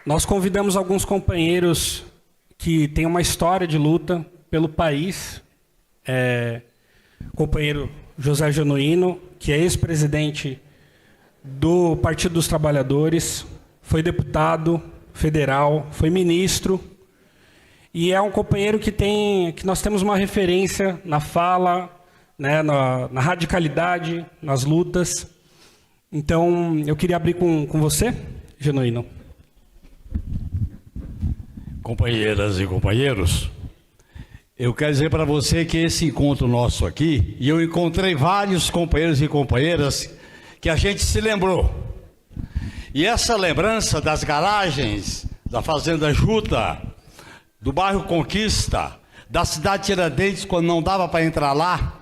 Nós convidamos alguns companheiros que têm uma história de luta pelo país. Companheiro José Genuíno, que é ex-presidente do Partido dos Trabalhadores, foi deputado federal, foi ministro, e é um companheiro que nós temos uma referência na fala, né, na radicalidade, nas lutas. Então, eu queria abrir com você, Genuíno. Companheiras e companheiros, eu quero dizer para você que esse encontro nosso aqui, e eu encontrei vários companheiros e companheiras que a gente se lembrou. E essa lembrança das garagens, da Fazenda Juta, do bairro Conquista, da cidade de Tiradentes, quando não dava para entrar lá,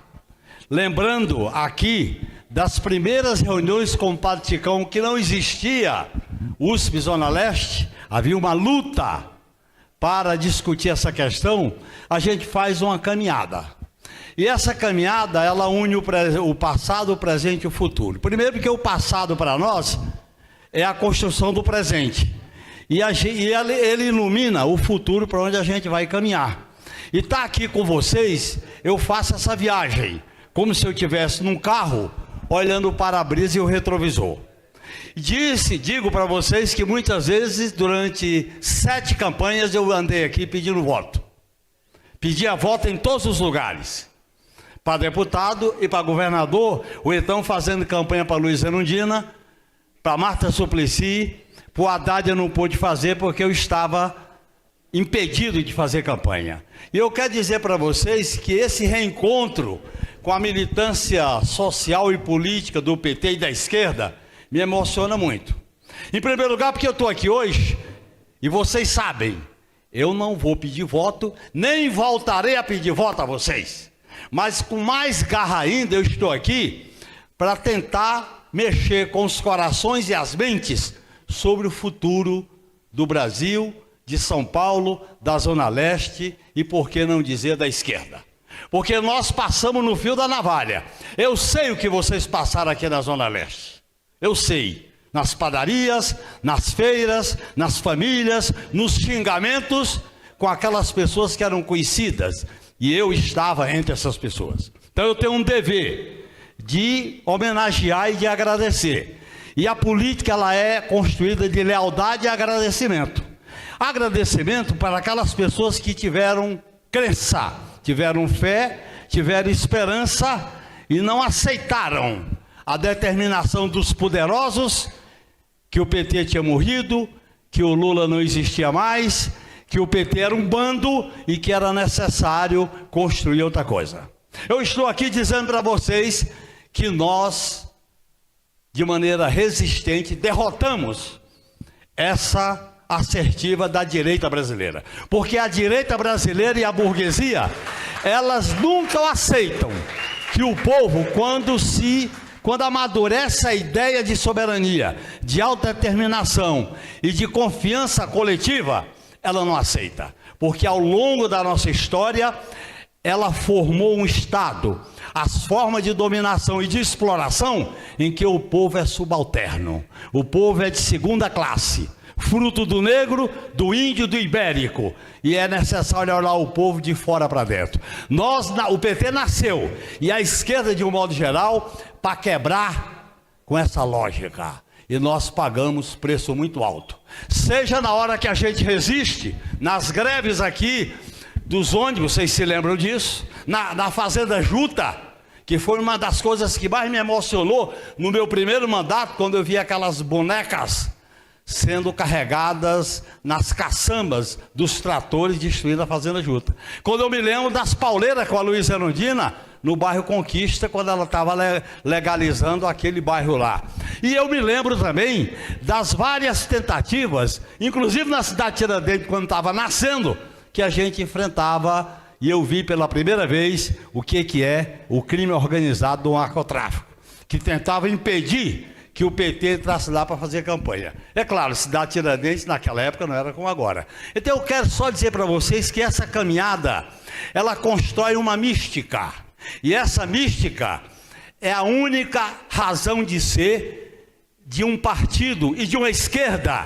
lembrando aqui das primeiras reuniões com o Padre Ticão, que não existia USP Zona Leste, havia uma luta para discutir essa questão, a gente faz uma caminhada. E essa caminhada, ela une o passado, o presente e o futuro. Primeiro porque o passado para nós é a construção do presente. E ele ilumina o futuro para onde a gente vai caminhar. E estar aqui com vocês, eu faço essa viagem, como se eu estivesse num carro, olhando o para-brisa e o retrovisor. Digo para vocês que muitas vezes, durante 7 campanhas, eu andei aqui pedindo voto. Pedia voto em todos os lugares. Para deputado e para governador, ou então fazendo campanha para Luiz Erundina, para Marta Suplicy. Para o Haddad eu não pude fazer porque eu estava impedido de fazer campanha. E eu quero dizer para vocês que esse reencontro com a militância social e política do PT e da esquerda me emociona muito. Em primeiro lugar, porque eu estou aqui hoje, e vocês sabem, eu não vou pedir voto, nem voltarei a pedir voto a vocês. Mas com mais garra ainda, eu estou aqui para tentar mexer com os corações e as mentes sobre o futuro do Brasil, de São Paulo, da Zona Leste e, por que não dizer, da esquerda. Porque nós passamos no fio da navalha. Eu sei o que vocês passaram aqui na Zona Leste. Eu sei, nas padarias, nas feiras, nas famílias, nos xingamentos com aquelas pessoas que eram conhecidas. E eu estava entre essas pessoas. Então eu tenho um dever de homenagear e de agradecer. E a política, ela é construída de lealdade e agradecimento. Agradecimento para aquelas pessoas que tiveram crença, tiveram fé, tiveram esperança e não aceitaram a determinação dos poderosos, que o PT tinha morrido, que o Lula não existia mais, que o PT era um bando e que era necessário construir outra coisa. Eu estou aqui dizendo para vocês que nós, de maneira resistente, derrotamos essa assertiva da direita brasileira. Porque a direita brasileira e a burguesia, elas nunca aceitam que o povo, quando amadurece a ideia de soberania, de autodeterminação e de confiança coletiva, ela não aceita. Porque ao longo da nossa história, ela formou um Estado, as formas de dominação e de exploração, em que o povo é subalterno, o povo é de segunda classe, fruto do negro, do índio, do ibérico, e é necessário olhar o povo de fora para dentro. O PT nasceu, e a esquerda de um modo geral, para quebrar com essa lógica, e nós pagamos preço muito alto, seja na hora que a gente resiste, nas greves aqui dos ônibus, vocês se lembram disso, na Fazenda Juta, que foi uma das coisas que mais me emocionou no meu primeiro mandato, quando eu vi aquelas bonecas sendo carregadas nas caçambas dos tratores destruindo a Fazenda Juta. Quando eu me lembro das pauleiras com a Luiz Erundina no bairro Conquista, quando ela estava legalizando aquele bairro lá. E eu me lembro também das várias tentativas, inclusive na cidade de Tiradentes, quando estava nascendo, que a gente enfrentava, e eu vi pela primeira vez o que é o crime organizado do narcotráfico, que tentava impedir que o PT entrasse lá para fazer campanha. É claro, cidade de Tiradentes naquela época não era como agora. Então eu quero só dizer para vocês que essa caminhada, ela constrói uma mística. E essa mística é a única razão de ser de um partido e de uma esquerda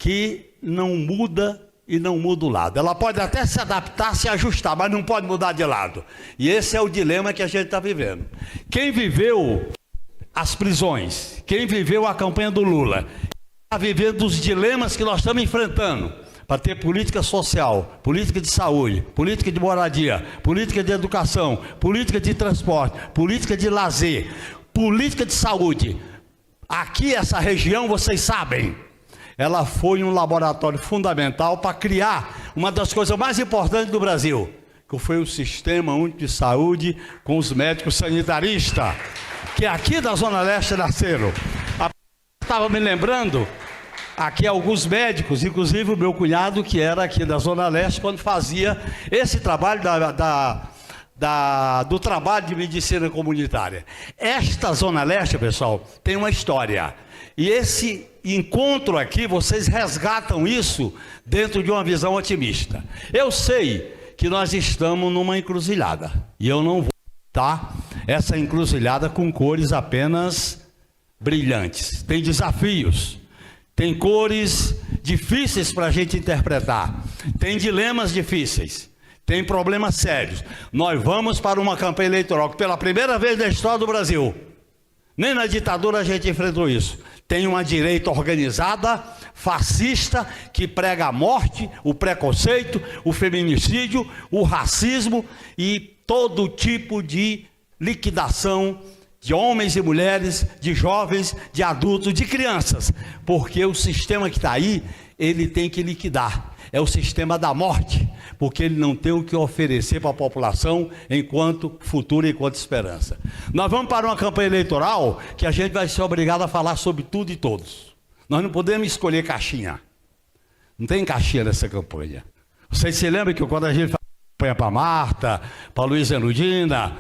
que não muda e não muda o lado. Ela pode até se adaptar, se ajustar, mas não pode mudar de lado. E esse é o dilema que a gente está vivendo. Quem viveu as prisões, quem viveu a campanha do Lula, está vivendo os dilemas que nós estamos enfrentando para ter política social, política de saúde, política de moradia, política de educação, política de transporte, política de lazer, política de saúde. Aqui, essa região, vocês sabem, ela foi um laboratório fundamental para criar uma das coisas mais importantes do Brasil, que foi o Sistema Único de Saúde com os médicos sanitaristas, que aqui da Zona Leste nasceram. Estava me lembrando, aqui alguns médicos, inclusive o meu cunhado, que era aqui da Zona Leste, quando fazia esse trabalho do trabalho de medicina comunitária. Esta Zona Leste, pessoal, tem uma história. E esse encontro aqui, vocês resgatam isso dentro de uma visão otimista. Eu sei que nós estamos numa encruzilhada. E eu não vou botar essa encruzilhada com cores apenas brilhantes. Tem desafios. Tem cores difíceis para a gente interpretar. Tem dilemas difíceis. Tem problemas sérios. Nós vamos para uma campanha eleitoral que pela primeira vez na história do Brasil, nem na ditadura a gente enfrentou isso. Tem uma direita organizada, fascista, que prega a morte, o preconceito, o feminicídio, o racismo e todo tipo de liquidação de homens e mulheres, de jovens, de adultos, de crianças. Porque o sistema que está aí, ele tem que liquidar. É o sistema da morte, porque ele não tem o que oferecer para a população enquanto futuro, enquanto esperança. Nós vamos para uma campanha eleitoral que a gente vai ser obrigado a falar sobre tudo e todos. Nós não podemos escolher caixinha. Não tem caixinha nessa campanha. Vocês se lembram que quando a gente faz campanha para Marta, para Luísa Erundina,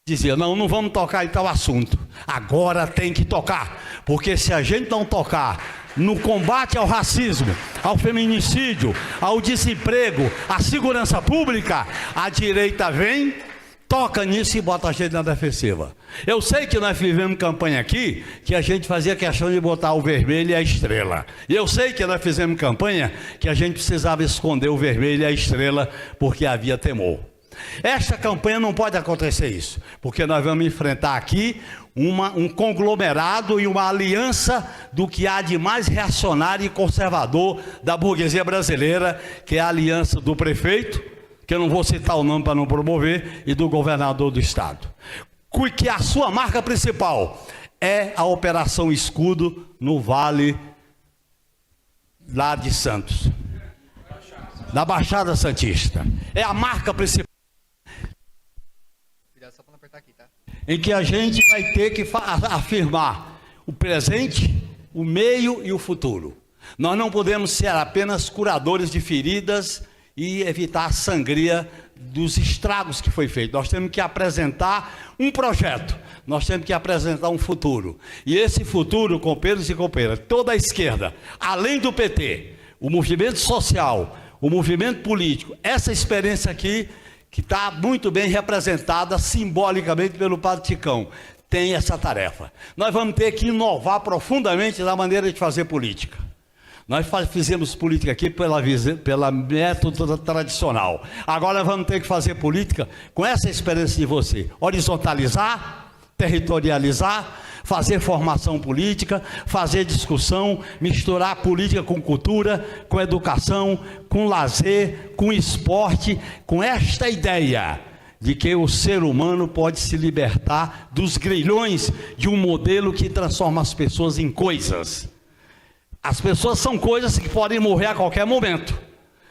dizia, não vamos tocar em tal assunto. Agora tem que tocar, porque se a gente não tocar no combate ao racismo, ao feminicídio, ao desemprego, à segurança pública, a direita vem, toca nisso e bota a gente na defensiva. Eu sei que nós fizemos campanha aqui, que a gente fazia questão de botar o vermelho e a estrela. E eu sei que nós fizemos campanha que a gente precisava esconder o vermelho e a estrela, porque havia temor. Esta campanha não pode acontecer isso, porque nós vamos enfrentar aqui um conglomerado e uma aliança do que há de mais reacionário e conservador da burguesia brasileira, que é a aliança do prefeito, que eu não vou citar o nome para não promover, e do governador do estado, que a sua marca principal é a Operação Escudo no Vale lá de Santos, na Baixada Santista. É a marca principal, em que a gente vai ter que afirmar o presente, o meio e o futuro. Nós não podemos ser apenas curadores de feridas e evitar a sangria dos estragos que foi feito. Nós temos que apresentar um projeto, nós temos que apresentar um futuro. E esse futuro, companheiros e companheiras, toda a esquerda, além do PT, o movimento social, o movimento político, essa experiência aqui, que está muito bem representada simbolicamente pelo Padre Ticão, tem essa tarefa. Nós vamos ter que inovar profundamente na maneira de fazer política. Nós fizemos política aqui pela método tradicional. Agora vamos ter que fazer política com essa experiência de você. Horizontalizar, territorializar, fazer formação política, fazer discussão, misturar política com cultura, com educação, com lazer, com esporte, com esta ideia de que o ser humano pode se libertar dos grilhões de um modelo que transforma as pessoas em coisas. As pessoas são coisas que podem morrer a qualquer momento.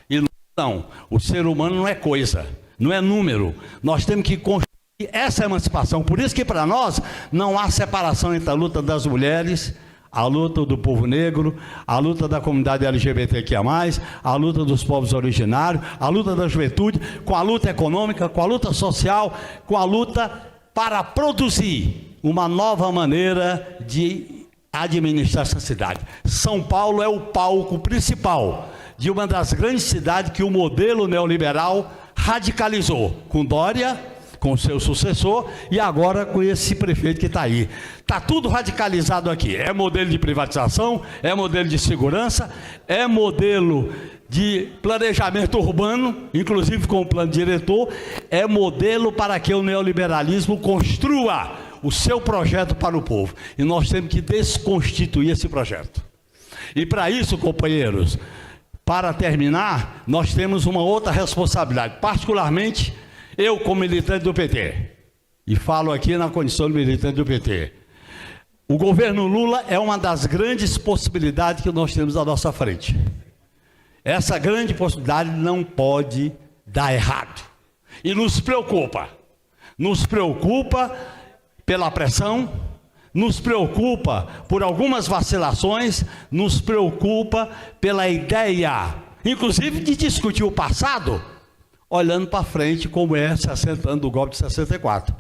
E não, o ser humano não é coisa, não é número. Nós temos que construir essa emancipação. Por isso que para nós não há separação entre a luta das mulheres, a luta do povo negro, a luta da comunidade LGBTQIA+, a luta dos povos originários, a luta da juventude, com a luta econômica, com a luta social, com a luta para produzir uma nova maneira de administrar essa cidade. São Paulo é o palco principal de uma das grandes cidades que o modelo neoliberal radicalizou, com Dória, com o seu sucessor e agora com esse prefeito que está aí. Está tudo radicalizado aqui. É modelo de privatização, é modelo de segurança, é modelo de planejamento urbano, inclusive com o plano diretor, é modelo para que o neoliberalismo construa o seu projeto para o povo. E nós temos que desconstituir esse projeto. E para isso, companheiros, para terminar, nós temos uma outra responsabilidade, particularmente eu como militante do PT, e falo aqui na condição de militante do PT. O governo Lula é uma das grandes possibilidades que nós temos à nossa frente. Essa grande possibilidade não pode dar errado. E nos preocupa pela pressão, nos preocupa por algumas vacilações, nos preocupa pela ideia, inclusive de discutir o passado, olhando para frente, como é 60 anos do golpe de 64.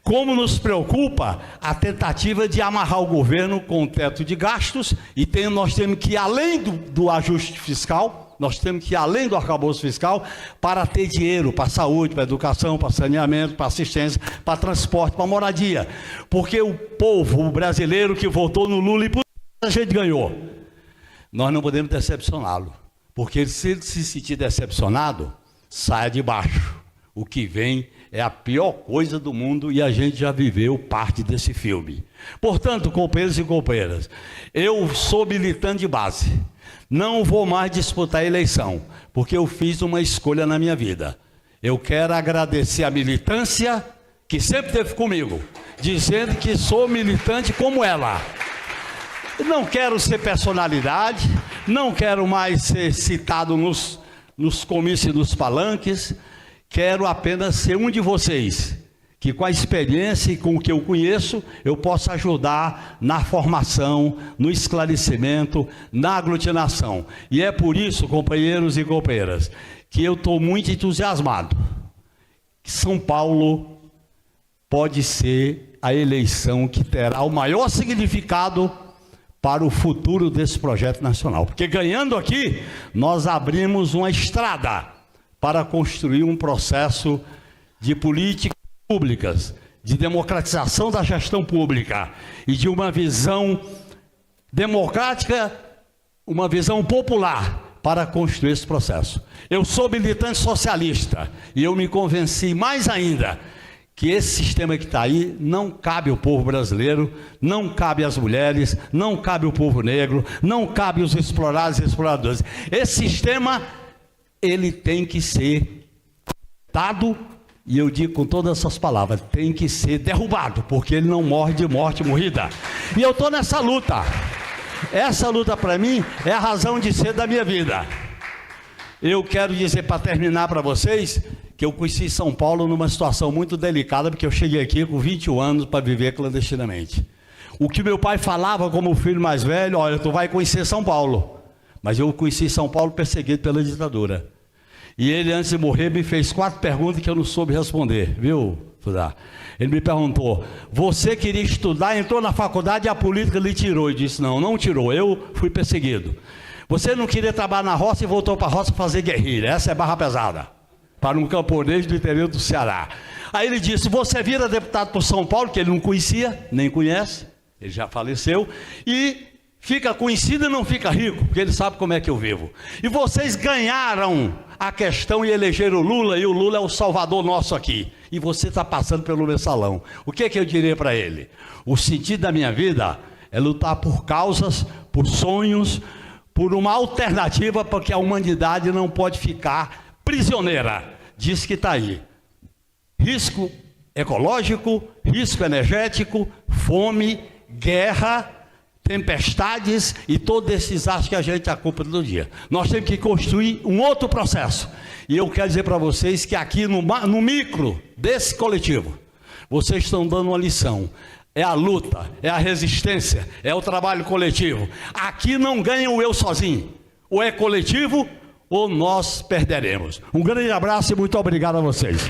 Como nos preocupa a tentativa de amarrar o governo com o teto de gastos, e nós temos que ir além do ajuste fiscal, nós temos que ir além do arcabouço fiscal para ter dinheiro para saúde, para educação, para saneamento, para assistência, para transporte, para moradia. Porque o povo brasileiro que votou no Lula e por a gente ganhou. Nós não podemos decepcioná-lo. Porque se ele se sentir decepcionado, saia de baixo. O que vem é a pior coisa do mundo e a gente já viveu parte desse filme. Portanto, companheiros e companheiras, eu sou militante de base. Não vou mais disputar a eleição, porque eu fiz uma escolha na minha vida. Eu quero agradecer a militância que sempre esteve comigo, dizendo que sou militante como ela. Não quero ser personalidade, não quero mais ser citado nos comícios dos palanques, quero apenas ser um de vocês, que com a experiência e com o que eu conheço, eu possa ajudar na formação, no esclarecimento, na aglutinação. E é por isso, companheiros e companheiras, que eu estou muito entusiasmado. São Paulo pode ser a eleição que terá o maior significado para o futuro desse projeto nacional. Porque ganhando aqui, nós abrimos uma estrada para construir um processo de política públicas, de democratização da gestão pública e de uma visão democrática, uma visão popular para construir esse processo. Eu sou militante socialista e eu me convenci mais ainda que esse sistema que está aí não cabe ao povo brasileiro, não cabe às mulheres, não cabe ao povo negro, não cabe aos explorados e exploradores. Esse sistema, ele tem que ser dado. E eu digo com todas essas palavras, tem que ser derrubado, porque ele não morre de morte morrida. E eu estou nessa luta. Essa luta para mim é a razão de ser da minha vida. Eu quero dizer, para terminar para vocês, que eu conheci São Paulo numa situação muito delicada, porque eu cheguei aqui com 21 anos para viver clandestinamente. O que meu pai falava como filho mais velho, olha, tu vai conhecer São Paulo. Mas eu conheci São Paulo perseguido pela ditadura. E ele, antes de morrer, me fez 4 perguntas que eu não soube responder, viu, Fudá? Ele me perguntou, você queria estudar, entrou na faculdade e a política lhe tirou. Eu disse, não tirou, eu fui perseguido. Você não queria trabalhar na roça e voltou para a roça fazer guerrilha, essa é barra pesada, para um camponês do interior do Ceará. Aí ele disse, você vira deputado por São Paulo, que ele não conhecia, nem conhece, ele já faleceu, e fica conhecido e não fica rico, porque ele sabe como é que eu vivo. E vocês ganharam a questão e elegeram o Lula, e o Lula é o salvador nosso aqui. E você está passando pelo mensalão. O que eu diria para ele? O sentido da minha vida é lutar por causas, por sonhos, por uma alternativa, porque a humanidade não pode ficar prisioneira disso que está aí. Risco ecológico, risco energético, fome, guerra, tempestades e todos esses atos que a gente acompanha todo dia. Nós temos que construir um outro processo. E eu quero dizer para vocês que aqui no micro desse coletivo, vocês estão dando uma lição. É a luta, é a resistência, é o trabalho coletivo. Aqui não ganha o eu sozinho. Ou é coletivo ou nós perderemos. Um grande abraço e muito obrigado a vocês.